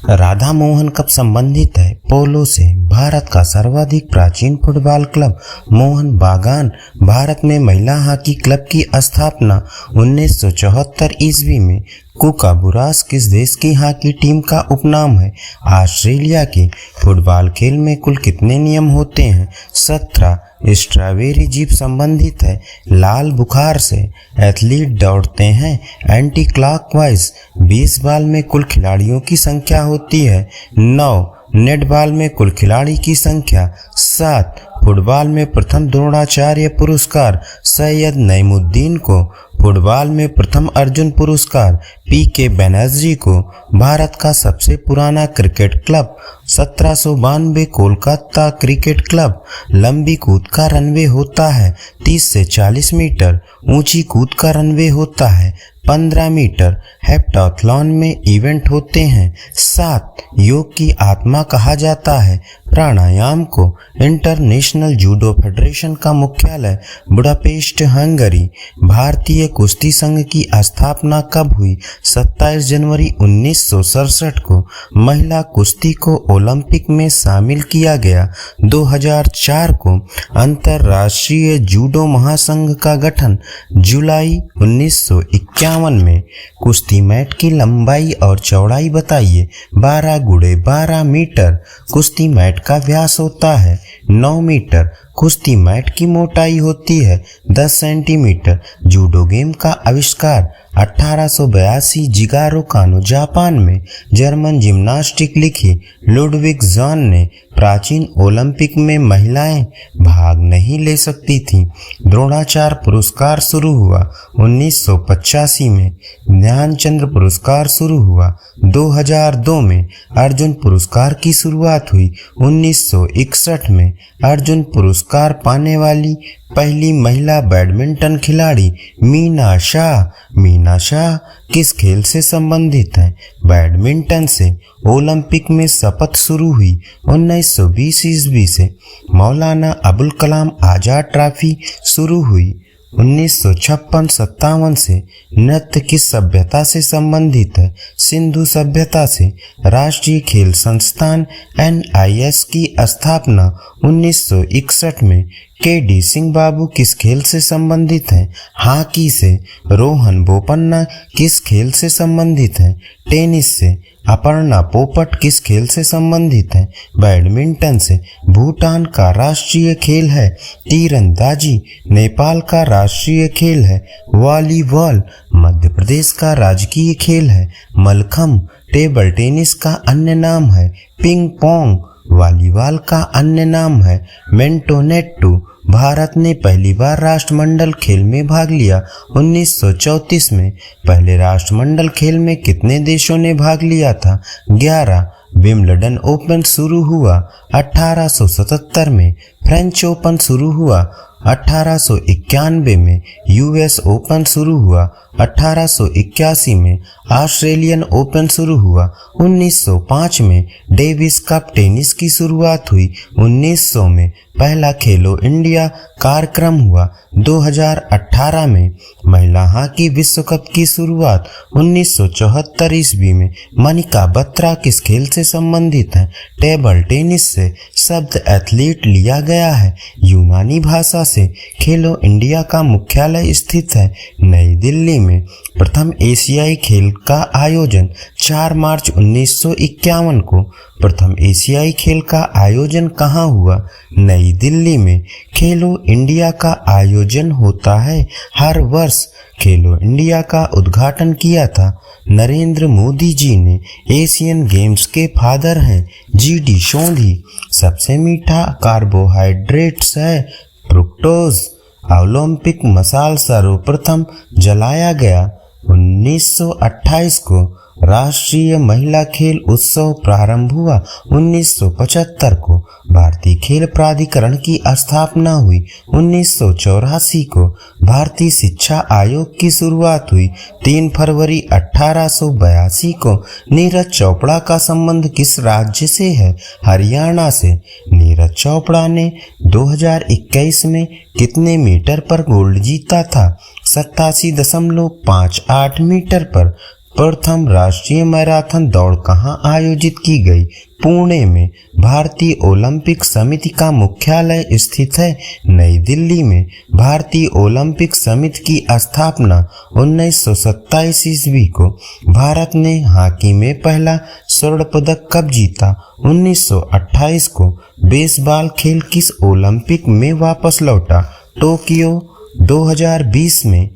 Radha Mohan cup संबंधित है पोलो से। भारत का सर्वाधिक प्राचीन फुटबॉल क्लब मोहन बागान भारत में महिला हॉकी क्लब की स्थापना 1974 ईस्वी में कुकाबुरास किस देश की हॉकी टीम का उपनाम है। ऑस्ट्रेलिया के फुटबॉल खेल में कुल कितने नियम होते हैं? 17। स्ट्रॉबेरी जीप संबंधित है लाल बुखार से। एथलीट दौड़ते हैं एंटी क्लॉकवाइज। बेसबॉल में कुल खिलाड़ियों की संख्या होती है 9। नेटबॉल में कुल खिलाड़ी की संख्या 7। फुटबॉल में प्रथम द्रोणाचार्य पुरस्कार सैयद नईमुद्दीन को। फुटबॉल में प्रथम अर्जुन पुरस्कार पीके बनर्जी को। भारत का सबसे पुराना cricket club 1792 Kolkata cricket club. लंबी कूद का रनवे होता है 30 से 40 मीटर। ऊंची कूद का रनवे होता है 15 मीटर। हेप्टाथलॉन में इवेंट होते हैं 7। योग की आत्मा कहा जाता है प्राणायाम को। इंटरनेशनल जूडो फेडरेशन का मुख्यालय बुडापेस्ट हंगरी। भारतीय कुश्ती संघ की स्थापना कब हुई? 27 जनवरी 1967 को। महिला कुश्ती को ओलंपिक में शामिल किया गया 2004 को। अंतर्राष्ट्रीय जूडो महासंघ का गठन जुलाई 1951 में। कुश्ती मैट की लंबाई और चौड़ाई बताइए। 12 × 12 मीटर। कुश्ती मैट का व्यास होता है 9 मीटर। कुश्ती मैट की मोटाई होती है 10 सेंटीमीटर। जूडो गेम का आविष्कार 1882 जिगारो कानो जापान में। जर्मन जिम्नास्टिक लिखी लुडविग जॉन ने। प्राचीन ओलंपिक में महिलाएं भाग नहीं ले सकती थीं। द्रोणाचार्य पुरस्कार शुरू हुआ 1985 में। ध्यानचंद पुरस्कार शुरू हुआ 2002 में। अर्जुन पुरस्कार की शुरुआत हुई 1961 में। अर्जुन पुरस्कार पाने वाली पहली महिला बैडमिंटन खिलाड़ी मीना शाह। मीना शाह किस खेल से संबंधित है? बैडमिंटन से। ओलंपिक में शपथ शुरू हुई 1920 ईस्वी से। मौलाना अबुल कलाम आजाद ट्रॉफी शुरू हुई 1956-57 से। नृत्य किस सभ्यता से संबंधित है? सिंधु सभ्यता से। राष्ट्रीय खेल संस्थान NIS की स्थापना 1961 में। KD सिंह बाबू किस खेल से संबंधित है? हॉकी से। रोहन बोपन्ना किस खेल से संबंधित है? टेनिस से। अपर्णा पोपट किस खेल से संबंधित है? बैडमिंटन से। भूटान का राष्ट्रीय खेल है तीरंदाजी। नेपाल का राष्ट्रीय खेल है वॉलीबॉल। मध्य प्रदेश का राजकीय खेल है मलखम। टेबल टेनिस का अन्य नाम है पिंग पोंग। वॉलीबॉल का अन्य नाम है मेंटोनेट्टू। भारत ने पहली बार राष्ट्रमंडल खेल में भाग लिया 1934 में। पहले राष्ट्रमंडल खेल में कितने देशों ने भाग लिया था? 11। विंबलडन ओपन शुरू हुआ 1877 में। फ्रेंच ओपन शुरू हुआ 1891 में। US ओपन शुरू हुआ 1881 में। ऑस्ट्रेलियन ओपन शुरू हुआ 1905 में। डेविस कप टेनिस की शुरुआत हुई 1900 में। पहला खेलो इंडिया कार्यक्रम हुआ 2018 में। महिला हॉकी विश्व कप की शुरुआत 1974 ईस्वी में। मनिका बत्रा किस खेल से संबंधित है? टेबल टेनिस से। शब्द एथलीट लिया गया है यूनानी भाषा से। खेलो इंडिया का मुख्यालय स्थित है नई दिल्ली में। प्रथम एशियाई खेल का आयोजन 4 मार्च 1951 को। प्रथम एशियाई खेल का आयोजन कहाँ हुआ? नई दिल्ली में। खेलो इंडिया का आयोजन होता है हर वर्ष। खेलो इंडिया का उद्घाटन किया था नरेंद्र मोदी जी ने। एशियन गेम्स के फादर हैं GD सोंधी। सबसे मीठा कार्बोहाइड्रेट्स है फ्रुक्टोज। ओलंपिक मशाल सर्वप्रथम जलाया गया 1928 को। राष्ट्रीय महिला खेल उत्सव प्रारंभ हुआ 1975 को। भारतीय खेल प्राधिकरण की स्थापना हुई 1984 को। भारतीय शिक्षा आयोग की शुरुआत हुई 3 फरवरी 1882 को। नीरज चोपड़ा का संबंध किस राज्य से है? हरियाणा से। नीरज चोपड़ा ने 2021 में कितने मीटर पर गोल्ड जीता था? 87.58 मीटर पर। प्रथम राष्ट्रीय मैराथन दौड़ कहाँ आयोजित की गई? पुणे में। भारतीय ओलंपिक समिति का मुख्यालय स्थित है नई दिल्ली में। भारतीय ओलंपिक समिति की स्थापना 1927 ईस्वी को। भारत ने हॉकी में पहला स्वर्ण पदक कब जीता? 1928 को। बेसबॉल खेल किस ओलंपिक में वापस लौटा? टोक्यो 2020 में।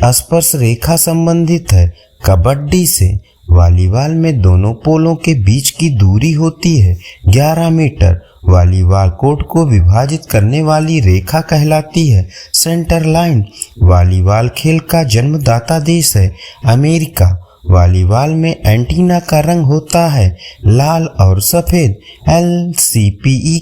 स्पर्श रेखा संबंधित है कबड्डी से। वॉलीबॉल में दोनों पोलों के बीच की दूरी होती है 11 मीटर। वॉलीबॉल कोर्ट को विभाजित करने वाली रेखा कहलाती है सेंटर लाइन। वॉलीबॉल खेल का जन्मदाता देश है अमेरिका। वॉलीबॉल में एंटीना का रंग होता है लाल और सफेद। LCPE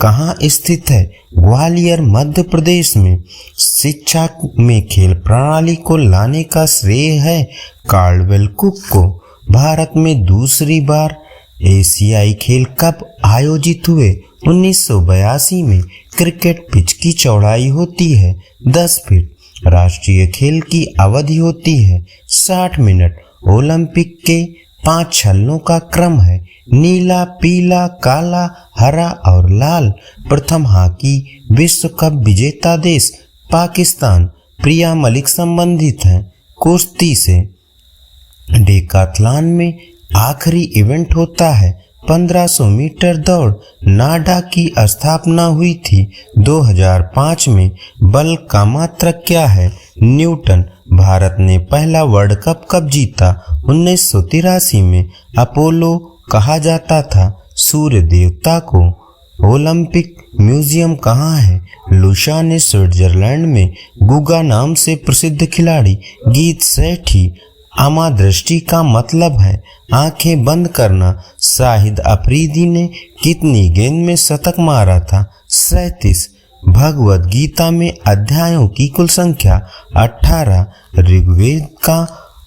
कहाँ स्थित है? ग्वालियर मध्य प्रदेश में। शिक्षा में खेल प्रणाली को लाने का श्रेय है कार्लवेल कुक को। भारत में दूसरी बार एशियाई खेल कब आयोजित हुए? 1982 में। क्रिकेट पिच की चौड़ाई होती है 10 फीट। राष्ट्रीय खेल की अवधि होती है 60 मिनट। ओलंपिक के 5 छल्लों का क्रम है नीला, पीला, काला, हरा और लाल। प्रथम हॉकी विश्व कप विजेता देश पाकिस्तान। प्रिया मलिक संबंधित हैं कुश्ती से। डेकाथलॉन में आखिरी इवेंट होता है 1500 मीटर दौड़। नाडा की स्थापना हुई थी 2005 में। बल का मात्रक क्या है? न्यूटन। भारत ने पहला वर्ल्ड कप कब जीता? 1983 में। अपोलो कहा जाता था सूर्य देवता को। ओलंपिक म्यूजियम कहाँ है? लुसाने स्विट्जरलैंड में। गुगा नाम से प्रसिद्ध खिलाड़ी गीत सेठी। अमादृष्टि का मतलब है आंखें बंद करना। शाहिद अफरीदी ने कितनी गेंद में शतक मारा था? 37। भगवद गीता में अध्यायों की कुल संख्या 18। ऋग्वेद का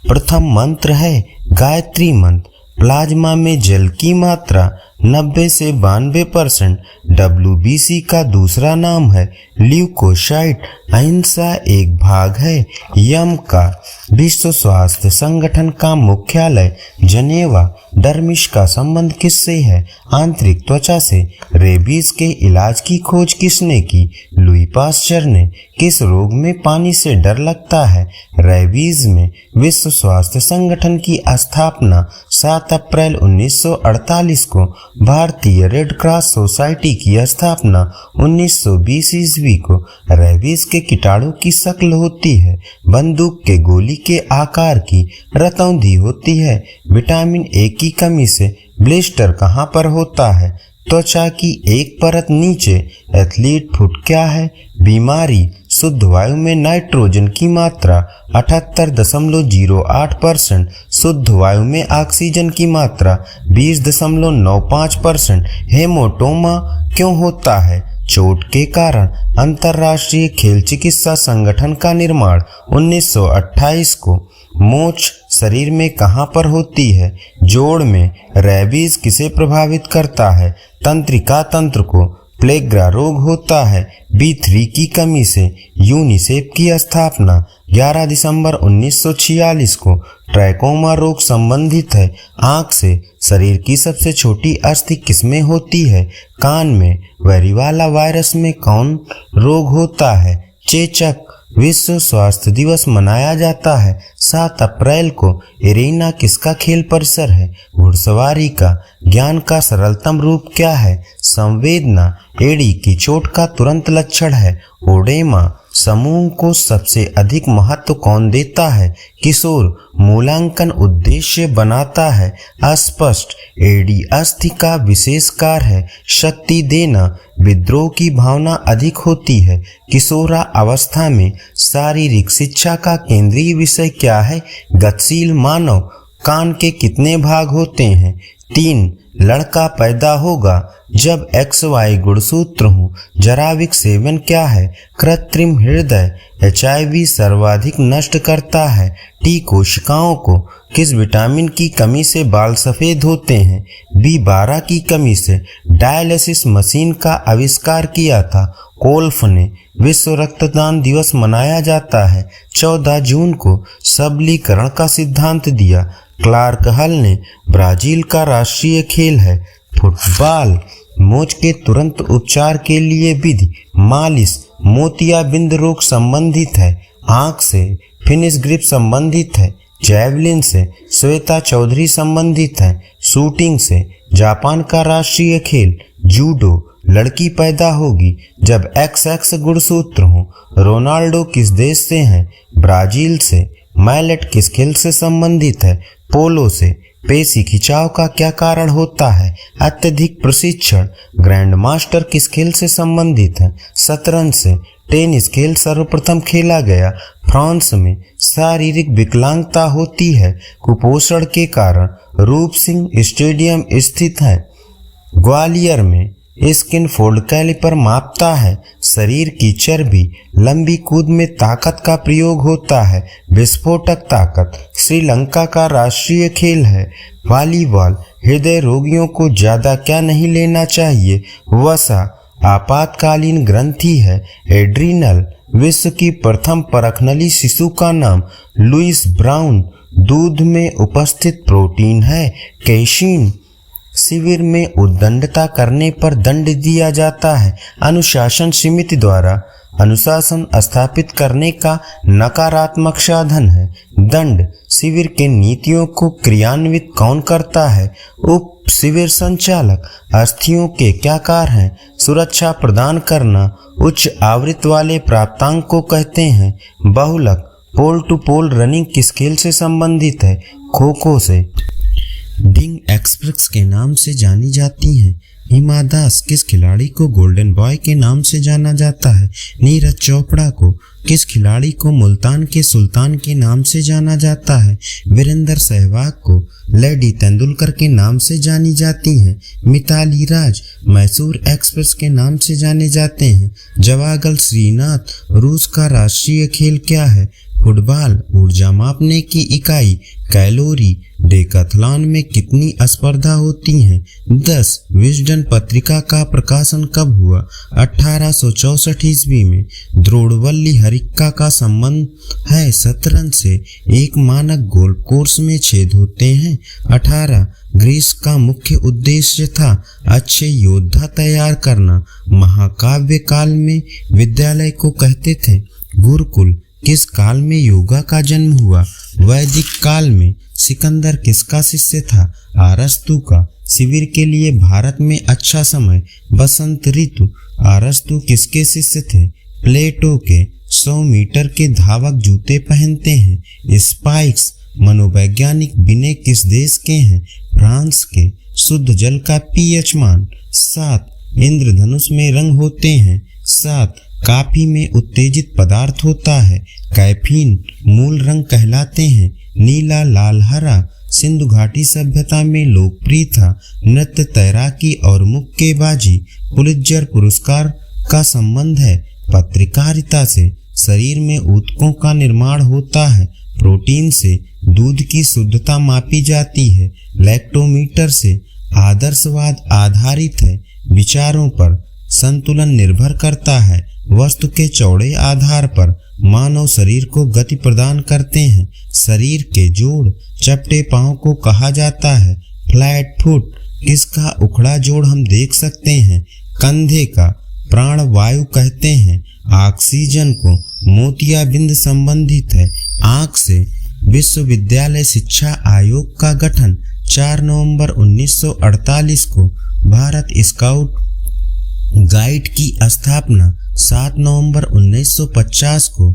प्रथम मंत्र है गायत्री मंत्र। प्लाज्मा में जल की मात्रा 90 से 92%। WBC का दूसरा नाम है ल्यूकोसाइट। अहिंसा एक भाग है यम का। विश्व स्वास्थ्य संगठन का मुख्यालय जनेवा। डर्मिश का संबंध किससे है? आंतरिक त्वचा से। रेबीज के इलाज की खोज किसने की? लुई पास्चर ने। किस रोग में पानी से डर लगता है? रेबीज में। विश्व स्वास्थ्य संगठन की स्थापना 7 अप्रैल 1948 को। भारतीय रेड क्रॉस सोसाइटी की स्थापना 1920 ईस्वी को। रेबीज के कीटाणु की शक्ल होती है बंदूक के गोली के आकार की। रतौंधी होती है। विटामिन ए की कमी से ब्लिस्टर कहाँ पर होता है? त्वचा की एक परत नीचे। एथलीट फुट क्या है? बीमारी। शुद्ध वायु में नाइट्रोजन की मात्रा 78.08%। शुद्ध वायु में ऑक्सीजन की मात्रा 20.95%। हेमोटोमा क्यों होता है? चोट के कारण। अंतर्राष्ट्रीय खेल चिकित्सा संगठन का निर्माण 1928 को। मोच शरीर में कहाँ पर होती है? जोड़ में। रेबीज किसे प्रभावित करता है? तंत्रिका तंत्र को। प्लेग्रा रोग होता है B3 की कमी से। यूनिसेफ की स्थापना 11 दिसंबर 1946 को। ट्रैकोमा रोग संबंधित है आंख से। शरीर की सबसे छोटी अस्थि किसमें होती है? कान में। वेरिवाला वायरस में कौन रोग होता है? चेचक। विश्व स्वास्थ्य दिवस मनाया जाता है 7 अप्रैल को। एरेना किसका खेल परिसर है? घुड़सवारी का। ज्ञान का सरलतम रूप क्या है? संवेदना। एड़ी की चोट का तुरंत लक्षण है ओडेमा। समूह को सबसे अधिक महत्व कौन देता है? किशोर। मूल्यांकन उद्देश्य बनाता है अस्पष्ट। एडी अस्थि का विशेष कार्य है शक्ति देना। विद्रोह की भावना अधिक होती है किशोरा अवस्था में। शारीरिक शिक्षा का केंद्रीय विषय क्या है? गतिशील मानव। कान के कितने भाग होते हैं? 3। लड़का पैदा होगा जब XY गुणसूत्र हो। जराविक सेवन क्या है? कृत्रिम हृदय। HIV सर्वाधिक नष्ट करता है T कोशिकाओं को। किस विटामिन की कमी से बाल सफेद होते हैं? B12 की कमी से। डायलिसिस मशीन का आविष्कार किया था कोल्फ ने। विश्व रक्तदान दिवस मनाया जाता है 14 जून को। सबलीकरण का सिद्धांत दिया क्लार्क हल ने ब्राजील का राष्ट्रीय खेल है फुटबॉल। मोच के तुरंत उपचार के लिए विधि मालिश मोतियाबिंद रोग संबंधित है। आंख से फिनिश ग्रिप संबंधित है। जैवलिन से श्वेता चौधरी संबंधित है। शूटिंग से जापान का राष्ट्रीय खेल जूडो। लड़की पैदा होगी जब XX गुणसूत्र हो। रोनाल्डो किस देश से हैं? ब्राजील से। मैलेट किस खेल से संबंधित है? पोलो से। पेशी खिंचाव का क्या कारण होता है? अत्यधिक प्रशिक्षण। ग्रैंड मास्टर किस खेल से संबंधित है? शतरंज से। टेनिस खेल सर्वप्रथम खेला गया फ्रांस में। शारीरिक विकलांगता होती है कुपोषण के कारण। रूप सिंह स्टेडियम स्थित है ग्वालियर में। स्किन फोल्ड कैलिपर मापता है शरीर की चर्बी। लंबी कूद में ताकत का प्रयोग होता है विस्फोटक ताकत। श्रीलंका का राष्ट्रीय खेल है वॉलीबॉल। हृदय रोगियों को ज्यादा क्या नहीं लेना चाहिए? वसा। आपातकालीन ग्रंथि है एड्रीनल। विश्व की प्रथम परखनली शिशु का नाम लुइस ब्राउन। दूध में उपस्थित प्रोटीन है कैसीन। शिविर में उद्दंडता करने पर दंड दिया जाता है। अनुशासन समिति द्वारा अनुशासन स्थापित करने का नकारात्मक साधन है दंड। शिविर के नीतियों को क्रियान्वित कौन करता है? उप शिविर संचालक। अस्थियों के क्या कार्य हैं? सुरक्षा प्रदान करना। उच्च आवृत्ति वाले प्राप्तांक को कहते हैं बहुलक। पोल टू पोल रनिंग किस खेल से संबंधित है? खो खो से। डिंग एक्सप्रेस के नाम से जानी जाती हैं। हिमा दास किस खिलाड़ी को गोल्डन बॉय के नाम से जाना जाता है? नीरज चोपड़ा को। किस खिलाड़ी को मुल्तान के सुल्तान के नाम से जाना जाता है? वीरेंद्र सहवाग को। लेडी तेंदुलकर के नाम से जानी जाती हैं। मिताली राज मैसूर एक्सप्रेस के नाम से जाने जाते हैं। जवागल श्रीनाथ। रूस का राष्ट्रीय खेल क्या है? फुटबॉल। ऊर्जा मापने की इकाई कैलोरी। डेकाथलॉन में कितनी स्पर्धा होती हैं? 10। विजडन पत्रिका का प्रकाशन कब हुआ? 1864 ईस्वी में। द्रोणवल्ली हरिक्का का संबंध है शतरंज से। एक मानक गोल्फ कोर्स में छेद होते हैं 18। ग्रीस का मुख्य उद्देश्य था अच्छे योद्धा तैयार करना। महाकाव्य काल में विद्यालय को कहते थे गुरुकुल। किस काल में योगा का जन्म हुआ? वैदिक काल में। सिकंदर किसका शिष्य था? अरस्तु का। शिविर के लिए भारत में अच्छा समय बसंत ऋतु। अरस्तु किसके शिष्य थे? प्लेटो के। 100 मीटर के धावक जूते पहनते हैं स्पाइक्स। मनोवैज्ञानिक विनय किस देश के हैं? फ्रांस के। शुद्ध जल का pH मान 7। इंद्रधनुष में रंग होते हैं 7। कॉफी में उत्तेजित पदार्थ होता है कैफीन। मूल रंग कहलाते हैं नीला लाल हरा। सिंधु घाटी सभ्यता में लोकप्रिय था नृत्य तैराकी और मुक्केबाजी। पुलित्जर पुरस्कार का संबंध है पत्रकारिता से। शरीर में ऊतकों का निर्माण होता है प्रोटीन से। दूध की शुद्धता मापी जाती है लैक्टोमीटर से। आदर्शवाद आधारित है विचारों पर। संतुलन निर्भर करता है वस्तु के चौड़े आधार पर। मानव शरीर को गति प्रदान करते हैं शरीर के जोड़। चपटे पांव को कहा जाता है फ्लैट फुट। किसका उखड़ा जोड़ हम देख सकते हैं? कंधे का। प्राण वायु कहते हैं ऑक्सीजन को। मोतियाबिंद संबंधित है आंख से। विश्वविद्यालय शिक्षा आयोग का गठन 4 नवंबर 1948 को। भारत स्काउट गाइड की स्थापना 7 नवंबर 1950 को।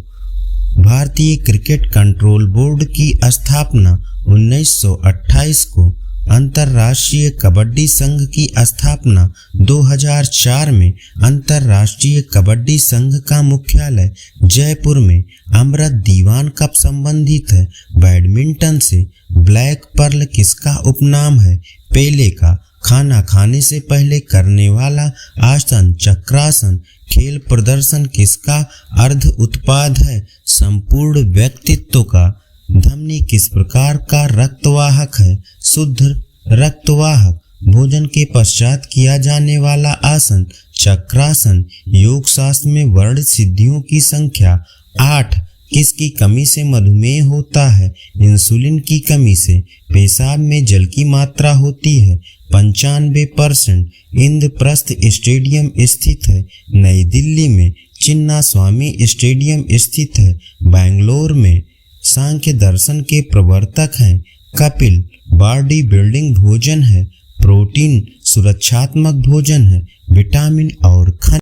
भारतीय क्रिकेट कंट्रोल बोर्ड की स्थापना 1928 को। अंतर्राष्ट्रीय कबड्डी संघ की स्थापना 2004 में। अंतर्राष्ट्रीय कबड्डी संघ का मुख्यालय जयपुर में। अमृत दीवान कब संबंधित है? बैडमिंटन से। ब्लैक पर्ल किसका उपनाम है? पेले का। खाना खाने से पहले करने वाला आसन चक्रासन। खेल प्रदर्शन किसका अर्ध उत्पाद है? संपूर्ण व्यक्तित्व का। धमनी किस प्रकार का रक्तवाहक है? शुद्ध रक्तवाहक। भोजन के पश्चात किया जाने वाला आसन चक्रासन। योग शास्त्र में वर्ण सिद्धियों की संख्या 8। किसकी कमी से मधुमेह होता है? इंसुलिन की कमी से। पेशाब में जल की मात्रा होती है 95%। इंद्रप्रस्थ स्टेडियम स्थित है नई दिल्ली में। चिन्ना स्वामी स्टेडियम स्थित है बेंगलोर में। सांख्य दर्शन के प्रवर्तक हैं कपिल। बॉडी बिल्डिंग भोजन है प्रोटीन। सुरक्षात्मक भोजन है विटामिन और खनिज।